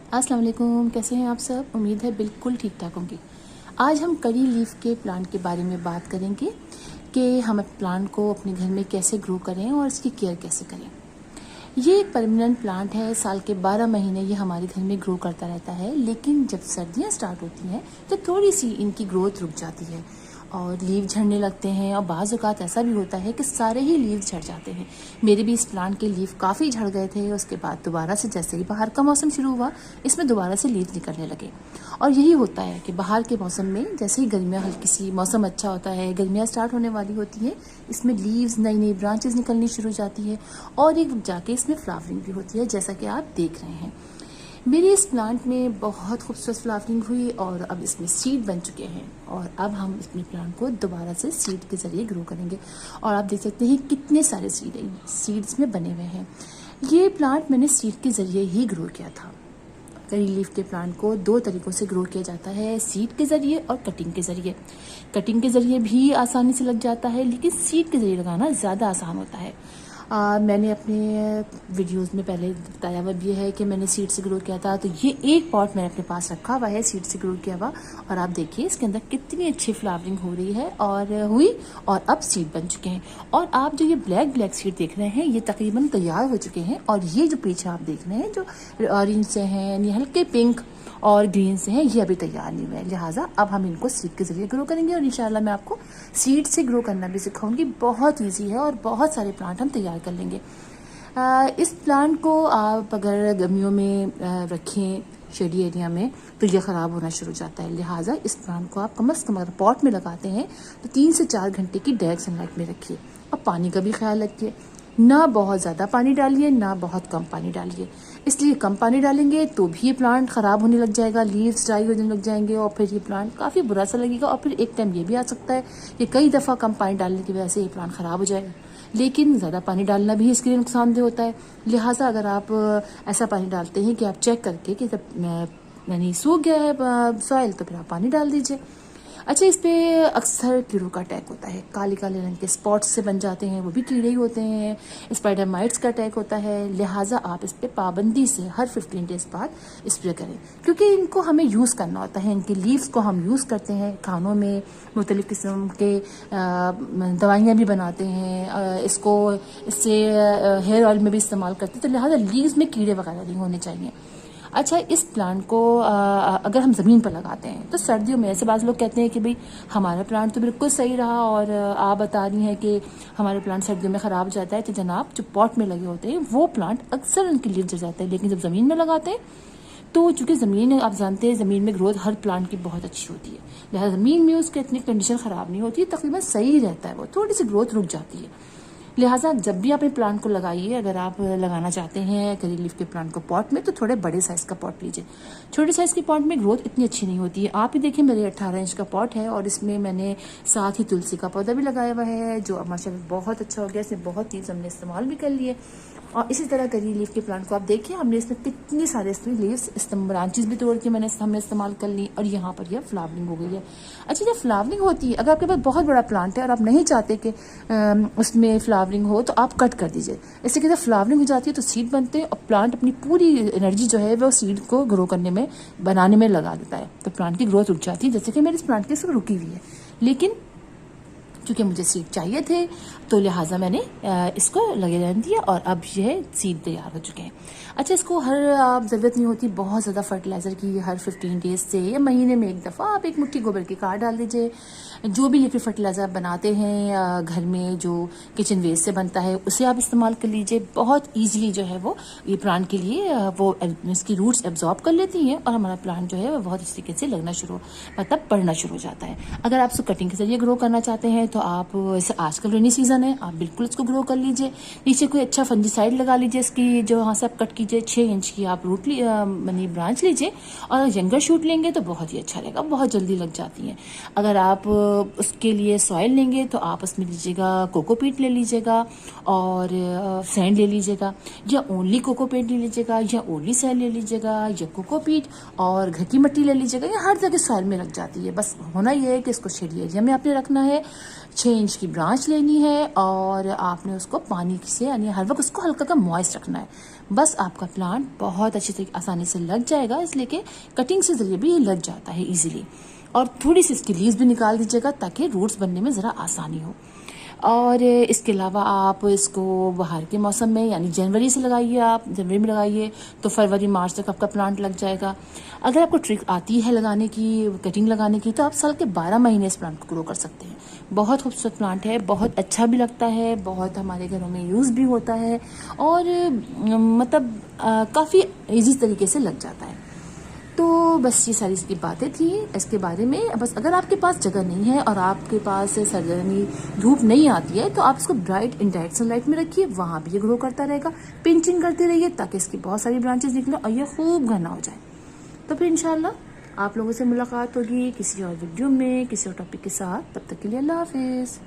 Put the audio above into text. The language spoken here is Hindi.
अस्सलाम वालेकुम, कैसे हैं आप सब। उम्मीद है बिल्कुल ठीक ठाक होंगे। आज हम करी लीफ के प्लांट के बारे में बात करेंगे कि हम प्लांट को अपने घर में कैसे ग्रो करें और इसकी केयर कैसे करें। ये एक परमानेंट प्लांट है, साल के 12 महीने ये हमारे घर में ग्रो करता रहता है, लेकिन जब सर्दियाँ स्टार्ट होती हैं तो थोड़ी सी इनकी ग्रोथ रुक जाती है और लीव झड़ने लगते हैं। और बाज़ औक़ात ऐसा भी होता है कि सारे ही लीव झड़ जाते हैं। मेरे भी इस प्लांट के लीव काफ़ी झड़ गए थे। उसके बाद दोबारा से जैसे ही बाहर का मौसम शुरू हुआ, इसमें दोबारा से लीव निकलने लगे। और यही होता है कि बाहर के मौसम में जैसे ही गर्मियाँ हल्की सी मौसम अच्छा होता है, गर्मियाँ स्टार्ट होने वाली होती हैं, इसमें लीव्स नई नई ब्रांचेस निकलनी शुरू हो जाती है और एक जाके इसमें फ्लावरिंग भी होती है, जैसा कि आप देख रहे हैं। मेरे इस प्लांट में बहुत खूबसूरत फ्लावरिंग हुई और अब इसमें सीड बन चुके हैं और अब हम अपने प्लांट को दोबारा से सीड के ज़रिए ग्रो करेंगे। और आप देख सकते हैं कितने सारे सीड्स में बने हुए हैं। ये प्लांट मैंने सीड के ज़रिए ही ग्रो किया था। करी लीफ के प्लांट को 2 तरीक़ों से ग्रो किया जाता है, सीड के ज़रिए और कटिंग के ज़रिए। कटिंग के ज़रिए भी आसानी से लग जाता है, लेकिन सीड के ज़रिए लगाना ज़्यादा आसान होता है। मैंने अपने वीडियोस में पहले बताया हुआ भी है कि मैंने सीड से ग्रो किया था, तो ये एक पॉट मैंने अपने पास रखा हुआ है सीड से ग्रो किया हुआ। और आप देखिए इसके अंदर कितनी अच्छी फ्लावरिंग हो रही है और अब सीड बन चुके हैं। और आप जो ये ब्लैक सीड देख रहे हैं, ये तकरीबन तैयार हो चुके हैं। और ये जो पीछे आप देख रहे हैं, जो ऑरेंज से हैं यानी हल्के पिंक और ग्रीन से हैं, ये अभी तैयार नहीं हुए हैं। लिहाजा अब हम इनको सीड के ज़रिए ग्रो करेंगे और इंशाल्लाह मैं आपको सीड से ग्रो करना भी सिखाऊंगी। बहुत इजी है और बहुत सारे प्लांट हम तैयार कर लेंगे। इस प्लांट को आप अगर गर्मियों में रखें शेडी एरिया में तो ये ख़राब होना शुरू हो जाता है। लिहाजा इस प्लांट को आप कम से कम अगर पॉट में लगाते हैं तो 3 से 4 घंटे की डायरेक्ट सनलाइट में रखिए। और पानी का भी ख्याल रखिए, ना बहुत ज़्यादा पानी डालिए ना बहुत कम पानी डालिए। इसलिए कम पानी डालेंगे तो भी ये प्लांट ख़राब होने लग जाएगा, लीव्स ड्राई होने लग जाएंगे और फिर ये प्लांट काफ़ी बुरा सा लगेगा। और फिर एक टाइम ये भी आ सकता है कि कई दफ़ा कम पानी डालने की वजह से ये प्लांट ख़राब हो जाएगा। लेकिन ज़्यादा पानी डालना भी इसके लिए नुकसानदेह होता है। लिहाजा अगर आप ऐसा पानी डालते हैं कि आप चेक करके कि जब यानी सूख गया है सॉइल, तो फिर आप पानी डाल दीजिए। अच्छा, इस पे अक्सर कीड़ों का अटैक होता है, काले काले रंग के स्पॉट्स से बन जाते हैं, वो भी कीड़े ही होते हैं। स्पाइडर माइट्स का अटैक होता है। लिहाजा आप इस पे पाबंदी से हर 15 डेज बाद स्प्रे करें, क्योंकि इनको हमें यूज़ करना होता है। इनकी लीव्स को हम यूज़ करते हैं खानों में, मुख्तलिफ़ किस्म के दवाइयाँ भी बनाते हैं, इससे हेयर ऑयल में भी इस्तेमाल करते हैं। तो लिहाजा लीव्स में कीड़े वगैरह नहीं होने चाहिए। अच्छा, इस प्लांट को अगर हम ज़मीन पर लगाते हैं तो सर्दियों में ऐसे बाज़ लोग कहते हैं कि भाई हमारा प्लांट तो बिल्कुल सही रहा और आप बता रही हैं कि हमारे प्लांट सर्दियों में ख़राब हो जाता है। तो जनाब, जो पॉट में लगे होते हैं वो प्लांट अक्सर उनकी लीव जल जाते हैं, लेकिन जब ज़मीन में लगाते हैं तो चूँकि ज़मीन, आप जानते हैं ज़मीन में ग्रोथ हर प्लांट की बहुत अच्छी होती है। लिहाजा ज़मीन में उसकी इतनी कंडीशन ख़राब नहीं होती, तकरीबन सही रहता है, वो थोड़ी सी ग्रोथ रुक जाती है। लिहाजा जब भी अपने प्लांट को लगाइए, अगर आप लगाना चाहते हैं करी लीफ के प्लांट को पॉट में, तो थोड़े बड़े साइज़ का पॉट लीजिए। छोटे साइज़ के पॉट में ग्रोथ इतनी अच्छी नहीं होती है। आप ही देखिए, मेरे 18 इंच का पॉट है और इसमें मैंने साथ ही तुलसी का पौधा भी लगाया हुआ है, जो माशाल्लाह बहुत अच्छा हो गया। इसमें बहुत चीज़ हमने इस्तेमाल भी कर लिए। और इसी तरह करी लीफ के प्लांट को आप देखिए, हमने इसमें कितनी सारे लीव्स ब्रांचेस भी तोड़ के हमने इस्तेमाल कर ली और यहाँ पर यह फ्लावरिंग हो गई है। अच्छा, जब फ्लावरिंग होती है, अगर आपके पास बहुत बड़ा प्लांट है और आप नहीं चाहते कि उसमें फ्लावरिंग हो, तो आप कट कर दीजिए। इससे क्या फ्लावरिंग हो जाती है तो सीड बनते हैं और प्लांट अपनी पूरी एनर्जी जो है वो सीड को ग्रो करने में, बनाने में लगा देता है, तो प्लांट की ग्रोथ रुक जाती है। जैसे कि मेरे इस प्लांट की रुकी हुई है, लेकिन चूँकि मुझे सीड चाहिए थे तो लिहाजा मैंने इसको लगे रहने दिया और अब यह सीड तैयार हो चुके हैं। अच्छा, इसको आप ज़रूरत नहीं होती बहुत ज़्यादा फर्टिलाइज़र की। हर 15 डेज से या महीने में एक दफ़ा आप एक मुट्ठी गोबर की खाद डाल दीजिए। जो भी लिक्विड फर्टिलाइज़र आप बनाते हैं घर में, जो किचन वेस्ट से बनता है, उसे आप इस्तेमाल कर लीजिए। बहुत ईजिली जो है वो ये प्लांट के लिए वो इसकी रूट्स एब्जॉर्ब कर लेती हैं और हमारा प्लांट जो है वो बहुत इस तरीके से लगना शुरू, मतलब बढ़ना शुरू हो जाता है। अगर आप इसको कटिंग के जरिए ग्रो करना चाहते हैं तो आप इसे, आजकल रेनी सीजन है, आप बिल्कुल इसको ग्रो कर लीजिए। नीचे कोई अच्छा फंजीसाइड लगा लीजिए इसकी, जो वहाँ से आप कट कीजिए। 6 इंच की आप मनी ब्रांच लीजिए और यंगर शूट लेंगे तो बहुत ही अच्छा रहेगा, बहुत जल्दी लग जाती हैं। अगर आप उसके लिए सॉइल लेंगे तो आप उसमें लीजिएगा कोकोपीट ले लीजिएगा और सैंड ले लीजिएगा, या ओनली कोकोपीट ले लीजिएगा, या ओनली सैंड ले लीजिएगा, या कोकोपीट और घर की मिट्टी ले लीजिएगा। या हर जगह सॉइल में लग जाती है। बस होना यह है कि इसको शेडी एरिया में आपने रखना है, 6 इंच की ब्रांच लेनी है और आपने उसको पानी से यानी हर वक्त उसको हल्का का मॉइस्ट रखना है। बस आपका प्लांट बहुत अच्छी तरीके आसानी से लग जाएगा, इसलिए कि कटिंग से जरिए भी ये लग जाता है इजीली। और थोड़ी सी इसकी लीव्स भी निकाल दीजिएगा ताकि रूट्स बनने में ज़रा आसानी हो। और इसके अलावा आप इसको बाहर के मौसम में यानी जनवरी से लगाइए, आप जनवरी में लगाइए तो फरवरी मार्च तक आपका प्लांट लग जाएगा। अगर आपको ट्रिक आती है लगाने की, कटिंग लगाने की, तो आप साल के 12 महीने इस प्लांट को ग्रो कर सकते हैं। बहुत खूबसूरत प्लांट है, बहुत अच्छा भी लगता है, बहुत हमारे घरों में यूज़ भी होता है और मतलब काफ़ी ईजी तरीके से लग जाता है। तो बस ये सारी इसकी बातें थी इसके बारे में। बस अगर आपके पास जगह नहीं है और आपके पास सर्जनी धूप नहीं आती है तो आप इसको ब्राइट इनडायरेक्ट सनलाइट में रखिए, वहाँ भी ये ग्रो करता रहेगा। पिंचिंग करते रहिए ताकि इसकी बहुत सारी ब्रांचेस निकले और ये खूब घना हो जाए। तो फिर इंशाल्लाह आप लोगों से मुलाकात होगी किसी और वीडियो में किसी और टॉपिक के साथ। तब तक के लिए अल्लाह हाफिज़।